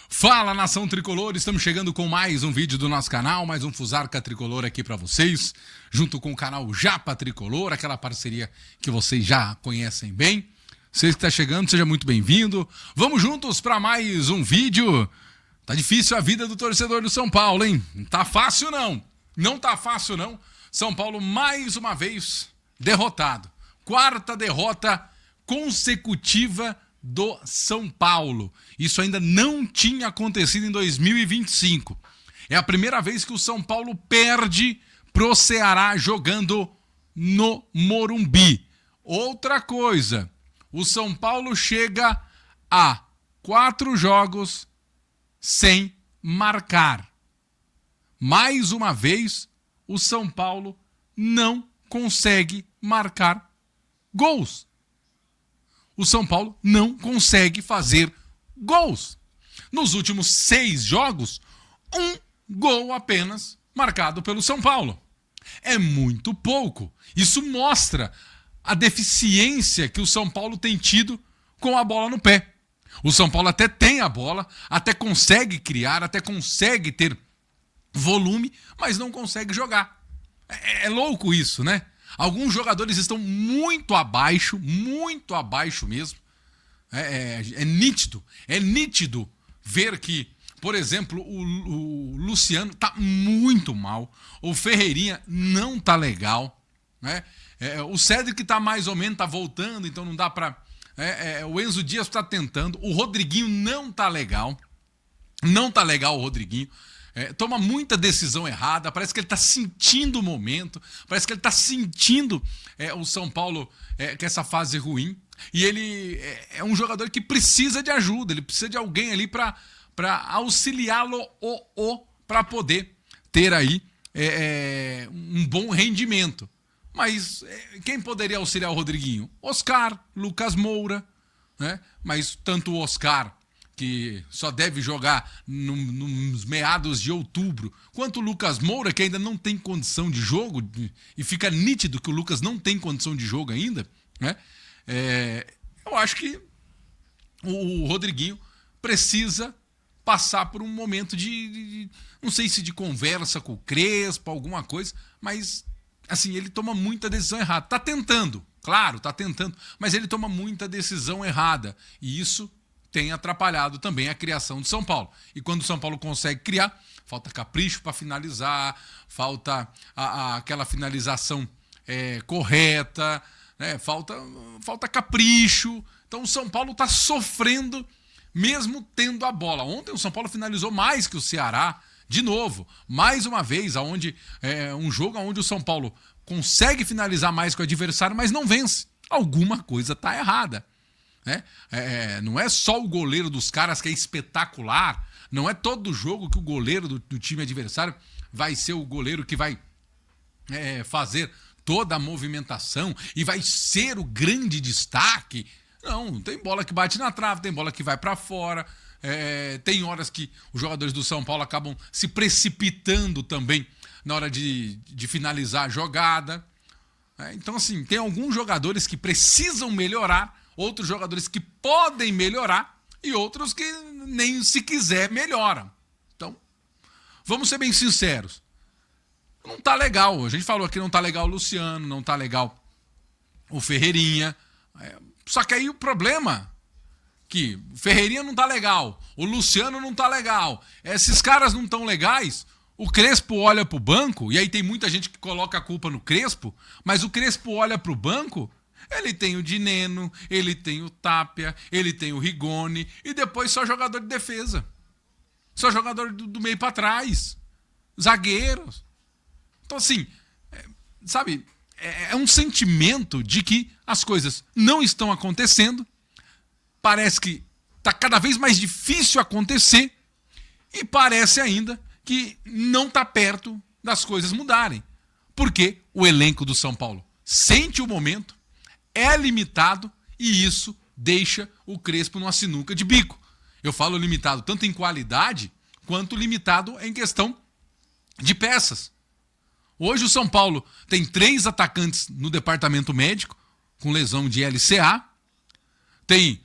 Fala, nação tricolor, estamos chegando com mais um vídeo do nosso canal, mais um Fusarca Tricolor aqui pra vocês, junto com o canal Japa Tricolor, aquela parceria que vocês já conhecem bem. Você que está chegando, seja muito bem-vindo. Vamos juntos para mais um vídeo. Tá difícil a vida do torcedor do São Paulo, hein? Não tá fácil não, não tá fácil não. São Paulo mais uma vez derrotado. Quarta derrota consecutiva do São Paulo. Isso ainda não tinha acontecido em 2025. É a primeira vez que o São Paulo perde pro Ceará jogando no Morumbi. Outra coisa, o São Paulo chega a 4 jogos sem marcar. Mais uma vez, o São Paulo não consegue marcar gols. O São Paulo não consegue fazer gols. Nos últimos 6 jogos, 1 gol apenas marcado pelo São Paulo. É muito pouco. Isso mostra a deficiência que o São Paulo tem tido com a bola no pé. O São Paulo até tem a bola, até consegue criar, até consegue ter volume, mas não consegue jogar. É louco isso, né? Alguns jogadores estão muito abaixo mesmo. É nítido ver que, por exemplo, o Luciano tá muito mal, o Ferreirinha não tá legal, né? O Cédric tá mais ou menos, tá voltando, então não dá pra... o Enzo Dias tá tentando, o Rodriguinho não tá legal o Rodriguinho. Toma muita decisão errada, parece que ele está sentindo o momento, parece que ele está sentindo o São Paulo com essa fase ruim, e ele é um jogador que precisa de ajuda, ele precisa de alguém ali para auxiliá-lo para poder ter aí um bom rendimento. Mas quem poderia auxiliar o Rodriguinho? Oscar, Lucas Moura, né? Mas tanto o Oscar, que só deve jogar nos meados de outubro, quanto o Lucas Moura, que ainda não tem condição de jogo, e fica nítido que o Lucas não tem condição de jogo ainda, né? Eu acho que o Rodriguinho precisa passar por um momento de não sei se de conversa com o Crespo, alguma coisa, mas assim, ele toma muita decisão errada. Tá tentando, claro, tá tentando, mas ele toma muita decisão errada, e isso tem atrapalhado também a criação de São Paulo. E quando o São Paulo consegue criar, falta capricho para finalizar, falta aquela finalização correta, né? Falta capricho. Então o São Paulo está sofrendo mesmo tendo a bola. Ontem o São Paulo finalizou mais que o Ceará, de novo, mais uma vez, um jogo onde o São Paulo consegue finalizar mais que o adversário, mas não vence. Alguma coisa está errada. Não é só o goleiro dos caras que é espetacular, não é todo jogo que o goleiro do time adversário vai ser o goleiro que vai fazer toda a movimentação e vai ser o grande destaque. Não, tem bola que bate na trave, tem bola que vai para fora, tem horas que os jogadores do São Paulo acabam se precipitando também na hora de finalizar a jogada. Então assim, tem alguns jogadores que precisam melhorar, outros jogadores que podem melhorar e outros que nem se quiser melhoram. Então, vamos ser bem sinceros. Não tá legal. A gente falou aqui, não tá legal o Luciano, não tá legal o Ferreirinha. Só que aí o problema é que o Ferreirinha não tá legal, o Luciano não tá legal, esses caras não tão legais. O Crespo olha pro banco, e aí tem muita gente que coloca a culpa no Crespo, mas o Crespo olha pro banco, ele tem o Dineno, ele tem o Tapia, ele tem o Rigoni, e depois só jogador de defesa. Só jogador do meio para trás. Zagueiros. Então assim, sabe, é um sentimento de que as coisas não estão acontecendo, parece que está cada vez mais difícil acontecer, e parece ainda que não está perto das coisas mudarem. Porque o elenco do São Paulo sente o momento, é limitado, e isso deixa o Crespo numa sinuca de bico. Eu falo limitado tanto em qualidade quanto limitado em questão de peças. Hoje o São Paulo tem 3 atacantes no departamento médico com lesão de LCA. Tem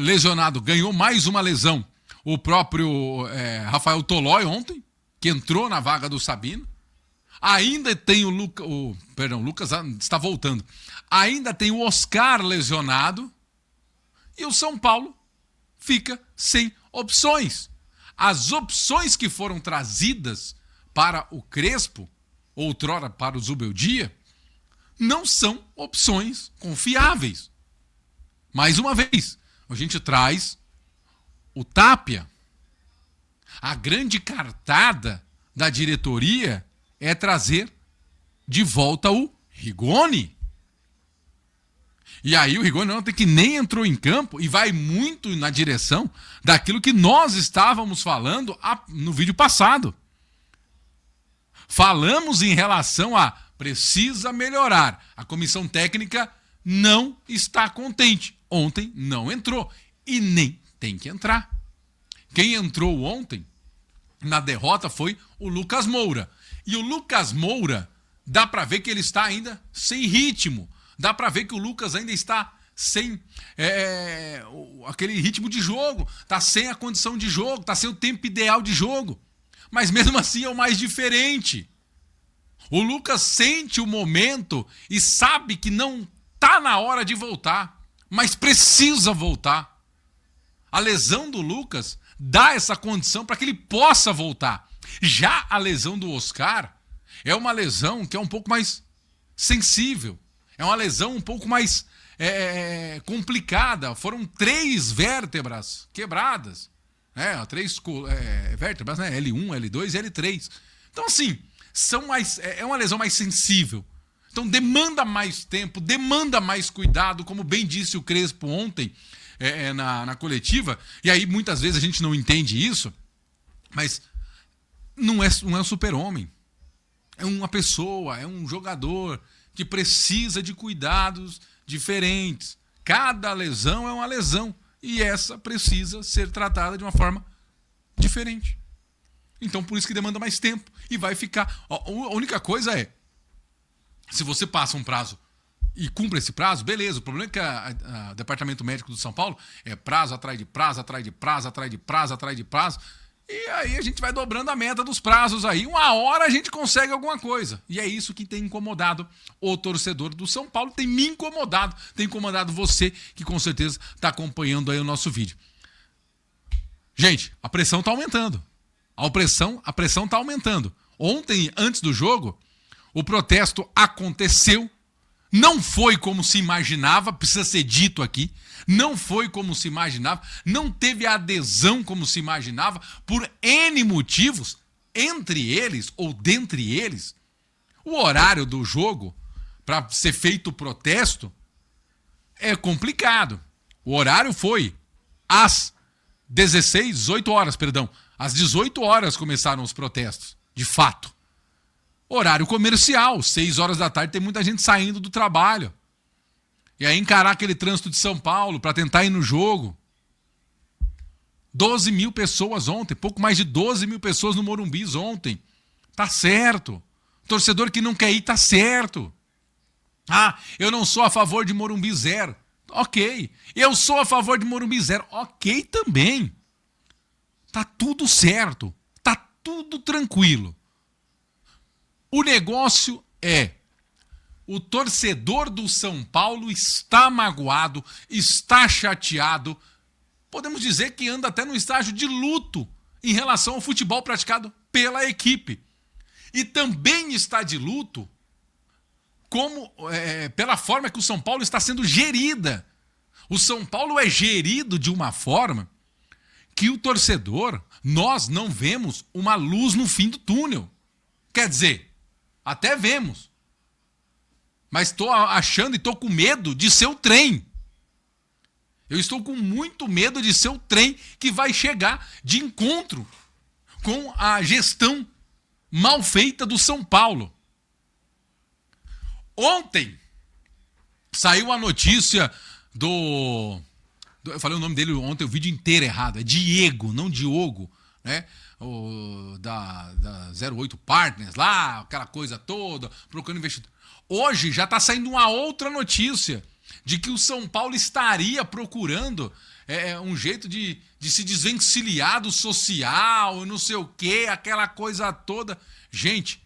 lesionado, ganhou mais uma lesão o próprio Rafael Tolói ontem, que entrou na vaga do Sabino. Ainda tem o Lucas está voltando. Ainda tem o Oscar lesionado. E o São Paulo fica sem opções. As opções que foram trazidas para o Crespo, outrora para o Zubeldia, não são opções confiáveis. Mais uma vez, a gente traz o Tapia. A grande cartada da diretoria é trazer de volta o Rigoni. E aí o Rigoni ontem que nem entrou em campo e vai muito na direção daquilo que nós estávamos falando no vídeo passado. Falamos em relação a precisa melhorar. A comissão técnica não está contente. Ontem não entrou e nem tem que entrar. Quem entrou ontem na derrota foi o Lucas Moura. E o Lucas Moura, dá para ver que ele está ainda sem ritmo. Dá para ver que o Lucas ainda está sem aquele ritmo de jogo. Está sem a condição de jogo, está sem o tempo ideal de jogo. Mas mesmo assim é o mais diferente. O Lucas sente o momento e sabe que não está na hora de voltar, mas precisa voltar. A lesão do Lucas dá essa condição para que ele possa voltar. Já a lesão do Oscar é uma lesão que é um pouco mais sensível. É uma lesão um pouco mais complicada. Foram 3 vértebras quebradas. 3 vértebras, né? L1, L2 e L3. Então, assim, é uma lesão mais sensível. Então, demanda mais tempo, demanda mais cuidado, como bem disse o Crespo ontem na coletiva. E aí, muitas vezes, a gente não entende isso, mas não é um super-homem. É uma pessoa, é um jogador que precisa de cuidados diferentes. Cada lesão é uma lesão e essa precisa ser tratada de uma forma diferente. Então, por isso que demanda mais tempo e vai ficar... A única coisa é, se você passa um prazo e cumpre esse prazo, beleza. O problema é que o Departamento Médico do São Paulo é prazo atrás de prazo, atrás de prazo, atrás de prazo, atrás de prazo. E aí a gente vai dobrando a meta dos prazos aí. Uma hora a gente consegue alguma coisa. E é isso que tem incomodado o torcedor do São Paulo. Tem me incomodado. Tem incomodado você que com certeza está acompanhando aí o nosso vídeo. Gente, a pressão está aumentando. A pressão está aumentando. Ontem, antes do jogo, o protesto aconteceu. Não foi como se imaginava, precisa ser dito aqui. Não foi como se imaginava, não teve adesão como se imaginava, por N motivos, entre eles, ou dentre eles, o horário do jogo, para ser feito o protesto, é complicado. O horário foi às 18 horas, às 18 horas começaram os protestos, de fato. Horário comercial, 6 horas da tarde, tem muita gente saindo do trabalho. E aí encarar aquele trânsito de São Paulo para tentar ir no jogo. 12 mil pessoas ontem, pouco mais de 12 mil pessoas no Morumbi ontem. Tá certo. Torcedor que não quer ir, tá certo. Ah, eu não sou a favor de Morumbi zero. Ok. Eu sou a favor de Morumbi zero. Ok também. Tá tudo certo. Tá tudo tranquilo. O negócio é... O torcedor do São Paulo está magoado, está chateado. Podemos dizer que anda até no estágio de luto em relação ao futebol praticado pela equipe. E também está de luto pela forma que o São Paulo está sendo gerida. O São Paulo é gerido de uma forma que o torcedor, nós não vemos uma luz no fim do túnel. Quer dizer, até vemos. Mas estou achando e estou com medo de ser o trem. Eu estou com muito medo de ser o trem que vai chegar de encontro com a gestão mal feita do São Paulo. Ontem saiu a notícia eu falei o nome dele ontem, o vídeo inteiro errado. É Diego, não Diogo, né? Da 08 Partners lá, aquela coisa toda, procurando investidor. Hoje já está saindo uma outra notícia de que o São Paulo estaria procurando um jeito de se desvencilhar do social, não sei o quê, aquela coisa toda. Gente,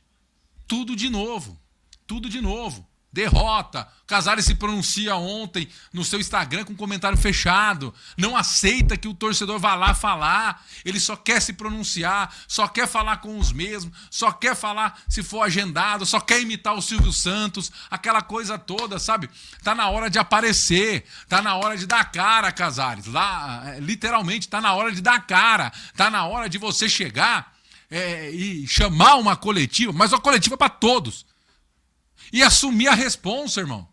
tudo de novo. Tudo de novo. Derrota. Casares se pronuncia ontem no seu Instagram com um comentário fechado. Não aceita que o torcedor vá lá falar. Ele só quer se pronunciar, só quer falar com os mesmos, só quer falar se for agendado, só quer imitar o Silvio Santos, aquela coisa toda, sabe? Tá na hora de aparecer, tá na hora de dar cara, Casares. Lá, literalmente, tá na hora de dar cara. Tá na hora de você chegar e chamar uma coletiva, mas uma coletiva para todos. E assumir a responsa, irmão.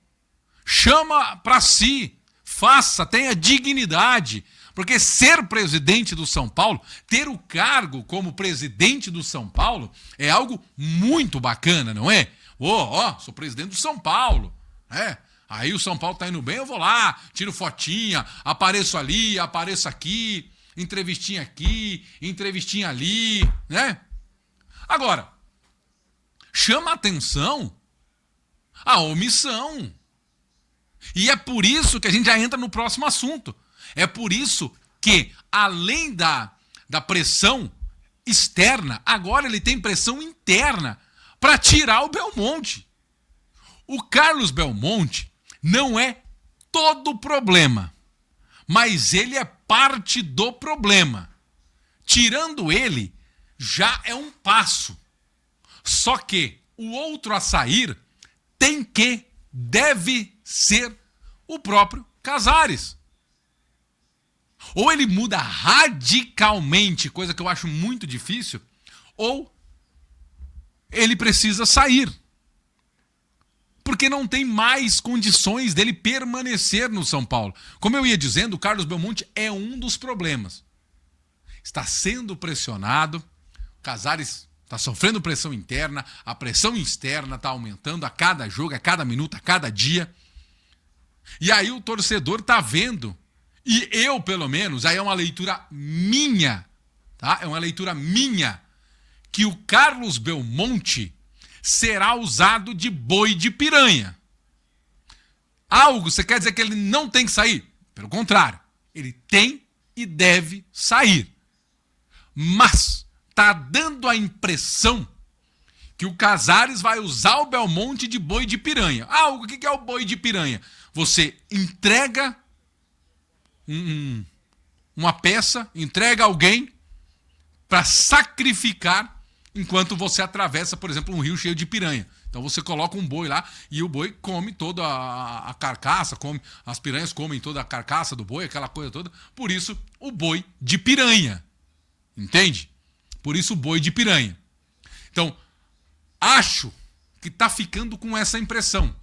Chama para si. Faça, tenha dignidade. Porque ser presidente do São Paulo, ter o cargo como presidente do São Paulo, é algo muito bacana, não é? Sou presidente do São Paulo. Aí o São Paulo tá indo bem, eu vou lá, tiro fotinha, apareço ali, apareço aqui, entrevistinha aqui, entrevistinha ali, né? Agora, chama a atenção a omissão. E é por isso que a gente já entra no próximo assunto. É por isso que, além da pressão externa, agora ele tem pressão interna para tirar o Belmonte. O Carlos Belmonte não é todo o problema, mas ele é parte do problema. Tirando ele, já é um passo. Só que o outro a sair deve ser o próprio Casares. Ou ele muda radicalmente, coisa que eu acho muito difícil, ou ele precisa sair. Porque não tem mais condições dele permanecer no São Paulo. Como eu ia dizendo, o Carlos Belmonte é um dos problemas. Está sendo pressionado, o Casares está sofrendo pressão interna, a pressão externa está aumentando a cada jogo, a cada minuto, a cada dia. E aí o torcedor está vendo, e eu pelo menos, aí é uma leitura minha, tá? É uma leitura minha, que o Carlos Belmonte será usado de boi de piranha. Algo, você quer dizer que ele não tem que sair? Pelo contrário, ele tem e deve sair. Mas tá dando a impressão que o Casares vai usar o Belmonte de boi de piranha. O que é o boi de piranha? Você entrega uma peça, entrega alguém para sacrificar enquanto você atravessa, por exemplo, um rio cheio de piranha. Então você coloca um boi lá e o boi come toda a carcaça, as piranhas comem toda a carcaça do boi, aquela coisa toda. Por isso, o boi de piranha. Entende? Por isso o boi de piranha. Então, acho que está ficando com essa impressão.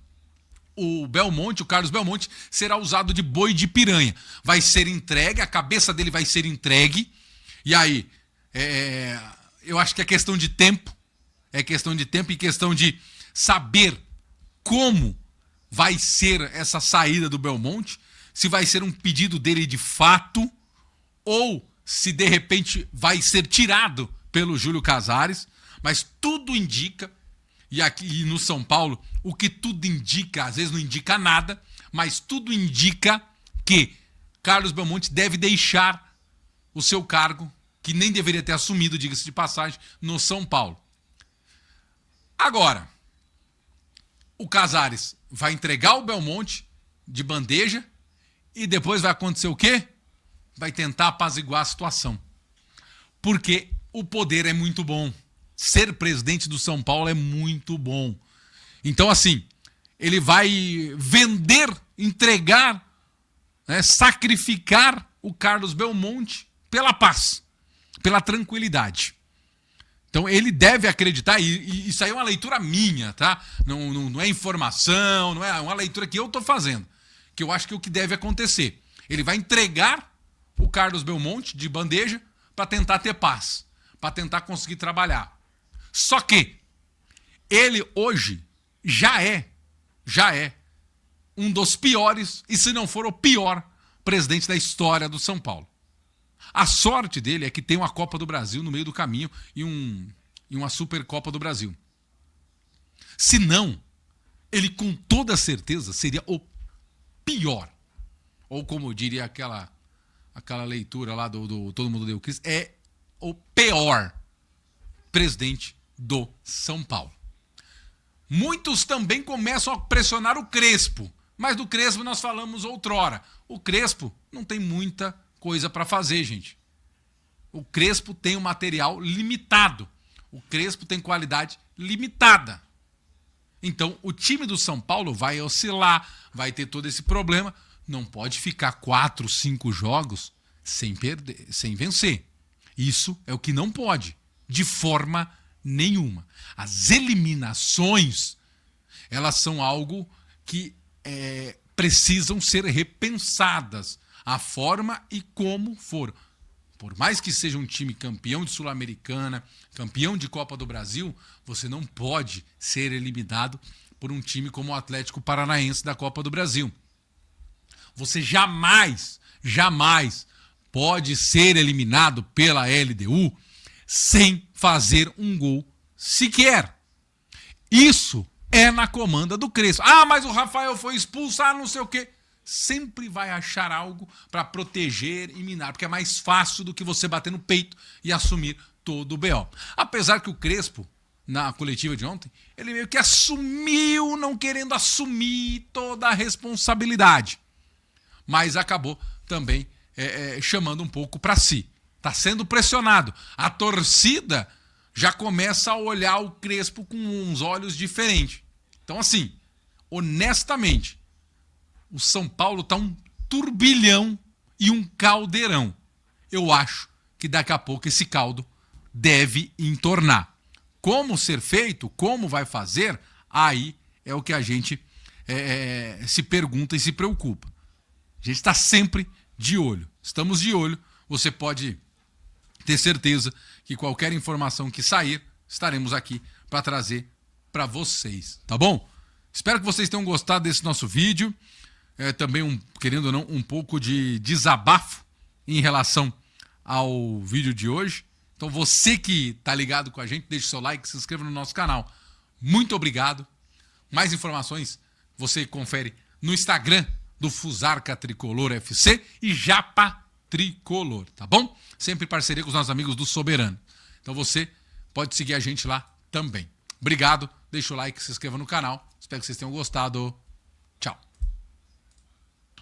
O Carlos Belmonte, será usado de boi de piranha. Vai ser entregue, a cabeça dele vai ser entregue. E aí, eu acho que é questão de tempo. É questão de tempo e questão de saber como vai ser essa saída do Belmonte. Se vai ser um pedido dele de fato ou se de repente vai ser tirado pelo Júlio Casares, mas tudo indica, e aqui no São Paulo, o que tudo indica, às vezes não indica nada, mas tudo indica que Carlos Belmonte deve deixar o seu cargo, que nem deveria ter assumido, diga-se de passagem, no São Paulo. Agora, o Casares vai entregar o Belmonte de bandeja e depois vai acontecer o quê? Vai tentar apaziguar a situação. Porque o poder é muito bom. Ser presidente do São Paulo é muito bom. Então, assim, ele vai vender, entregar, sacrificar o Carlos Belmonte pela paz, pela tranquilidade. Então, ele deve acreditar, e isso aí é uma leitura minha, tá? Não é informação, não é uma leitura que eu estou fazendo, que eu acho que é o que deve acontecer. Ele vai entregar o Carlos Belmonte de bandeja para tentar ter paz, para tentar conseguir trabalhar. Só que ele hoje já é um dos piores, e se não for o pior, presidente da história do São Paulo. A sorte dele é que tem uma Copa do Brasil no meio do caminho e uma Supercopa do Brasil. Se não, ele com toda certeza seria o pior. Ou como diria aquela aquela leitura lá do Todo Mundo Deu Cris, é o pior presidente do São Paulo. Muitos também começam a pressionar o Crespo, mas do Crespo nós falamos outrora. O Crespo não tem muita coisa para fazer, gente. O Crespo tem um material limitado. O Crespo tem qualidade limitada. Então, o time do São Paulo vai oscilar, vai ter todo esse problema. Não pode ficar 4, 5 jogos sem perder, sem vencer. Isso é o que não pode, de forma nenhuma. As eliminações, elas são algo que precisam ser repensadas. A forma e como for. Por mais que seja um time campeão de Sul-Americana, campeão de Copa do Brasil, você não pode ser eliminado por um time como o Atlético Paranaense da Copa do Brasil. Você jamais pode ser eliminado pela LDU sem fazer um gol sequer. Isso é na comanda do Crespo. Ah, mas o Rafael foi expulso, não sei o quê. Sempre vai achar algo para proteger e minar, porque é mais fácil do que você bater no peito e assumir todo o BO. Apesar que o Crespo, na coletiva de ontem, ele meio que assumiu, não querendo assumir toda a responsabilidade. Mas acabou também chamando um pouco para si. Está sendo pressionado. A torcida já começa a olhar o Crespo com uns olhos diferentes. Então, assim, honestamente, o São Paulo está um turbilhão e um caldeirão. Eu acho que daqui a pouco esse caldo deve entornar. Como ser feito, como vai fazer, aí é o que a gente se pergunta e se preocupa. A gente está sempre de olho. Estamos de olho. Você pode ter certeza que qualquer informação que sair, estaremos aqui para trazer para vocês, tá bom? Espero que vocês tenham gostado desse nosso vídeo. Também, querendo ou não, um pouco de desabafo em relação ao vídeo de hoje. Então você que está ligado com a gente, deixe seu like, se inscreva no nosso canal. Muito obrigado. Mais informações você confere no Instagram do Fusarca Tricolor FC e Japa Tricolor, tá bom? Sempre em parceria com os nossos amigos do Soberano. Então você pode seguir a gente lá também. Obrigado, deixa o like, se inscreva no canal. Espero que vocês tenham gostado. Tchau.